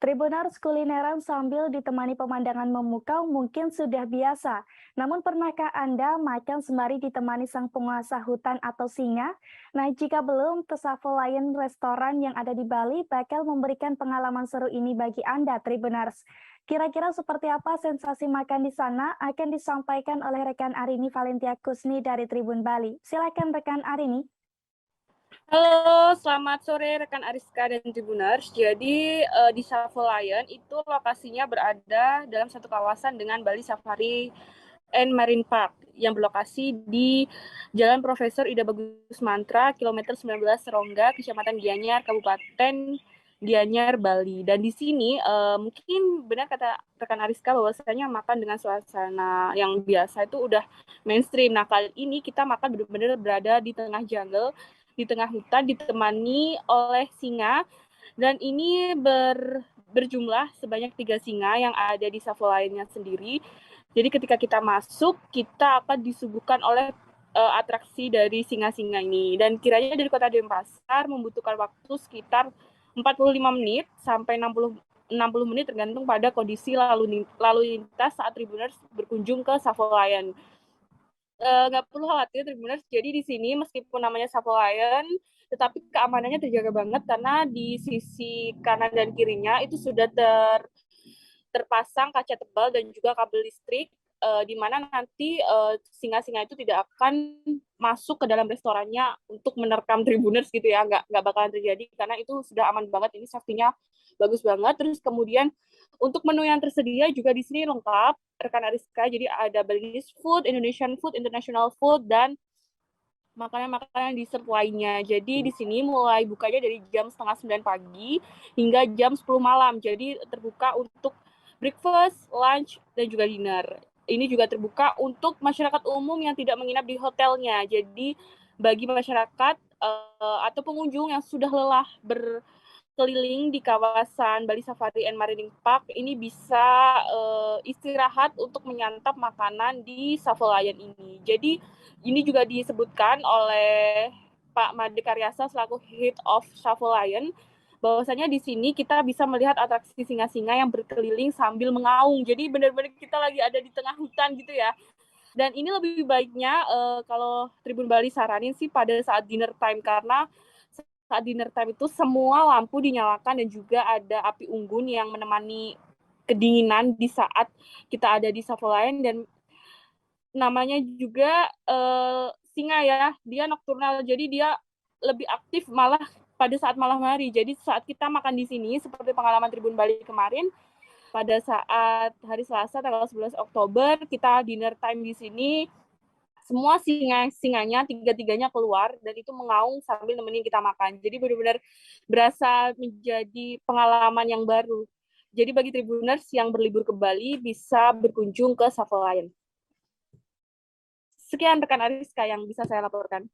Tribunars kulineran sambil ditemani pemandangan memukau mungkin sudah biasa. Namun pernahkah Anda makan sembari ditemani sang penguasa hutan atau singa? Nah, jika belum, Tesavo Lion restoran yang ada di Bali bakal memberikan pengalaman seru ini bagi Anda, Tribunars. Kira-kira seperti apa sensasi makan di sana akan disampaikan oleh rekan Arini Valentia Kusni dari Tribun Bali. Silakan rekan Arini. Halo, selamat sore rekan Ariska dan Tribuners. Jadi di Savo Lion itu lokasinya berada dalam satu kawasan dengan Bali Safari and Marine Park yang berlokasi di Jalan Profesor Ida Bagus Mantra, kilometer 19 Serongga, Kecamatan Gianyar, Kabupaten Gianyar, Bali. Dan di sini mungkin benar kata rekan Ariska bahwasanya makan dengan suasana yang biasa itu udah mainstream. Nah, kali ini kita makan benar-benar berada di tengah jungle, di tengah hutan, ditemani oleh singa, dan ini berjumlah sebanyak 3 singa yang ada di Savo Lion-nya sendiri. Jadi ketika kita masuk, kita akan disuguhkan oleh atraksi dari singa-singa ini. Dan kiranya dari Kota Denpasar membutuhkan waktu sekitar 45 menit sampai 60 menit tergantung pada kondisi lalu lintas saat Tribuners berkunjung ke Savo Lion. Nggak perlu khawatir Tribuners, jadi di sini meskipun namanya Savo Lion, tetapi keamanannya terjaga banget karena di sisi kanan dan kirinya itu sudah terpasang kaca tebal dan juga kabel listrik, di mana nanti singa-singa itu tidak akan masuk ke dalam restorannya untuk menerkam Tribuners gitu ya, nggak bakalan terjadi karena itu sudah aman banget, ini safety-nya bagus banget. Terus kemudian untuk menu yang tersedia juga di sini lengkap, rekan Ariska, jadi ada Balinese food, Indonesian food, international food, dan makanan-makanan dessert lainnya. Jadi di sini mulai bukanya dari jam setengah 9 pagi hingga jam 10 malam. Jadi terbuka untuk breakfast, lunch, dan juga dinner. Ini juga terbuka untuk masyarakat umum yang tidak menginap di hotelnya. Jadi bagi masyarakat atau pengunjung yang sudah lelah keliling di kawasan Bali Safari and Marine Park ini bisa istirahat untuk menyantap makanan di Savo Lion ini. Jadi ini juga disebutkan oleh Pak Made Karyasa selaku Head of Savo Lion bahwasanya di sini kita bisa melihat atraksi singa-singa yang berkeliling sambil mengaung. Jadi benar-benar kita lagi ada di tengah hutan gitu ya. Dan ini lebih baiknya kalau Tribun Bali saranin sih pada saat dinner time, karena saat dinner time itu semua lampu dinyalakan dan juga ada api unggun yang menemani kedinginan di saat kita ada di Savo Lion. Dan namanya juga singa ya, dia nokturnal, jadi dia lebih aktif malah pada saat malam hari. Jadi saat kita makan di sini seperti pengalaman Tribun Bali kemarin, pada saat hari Selasa tanggal 11 Oktober kita dinner time di sini, semua singanya tiga-tiganya keluar dan itu mengaung sambil nemenin kita makan. Jadi benar-benar berasa menjadi pengalaman yang baru. Jadi bagi Tribuners yang berlibur ke Bali bisa berkunjung ke Savo Lion. Sekian rekan Ariska yang bisa saya laporkan.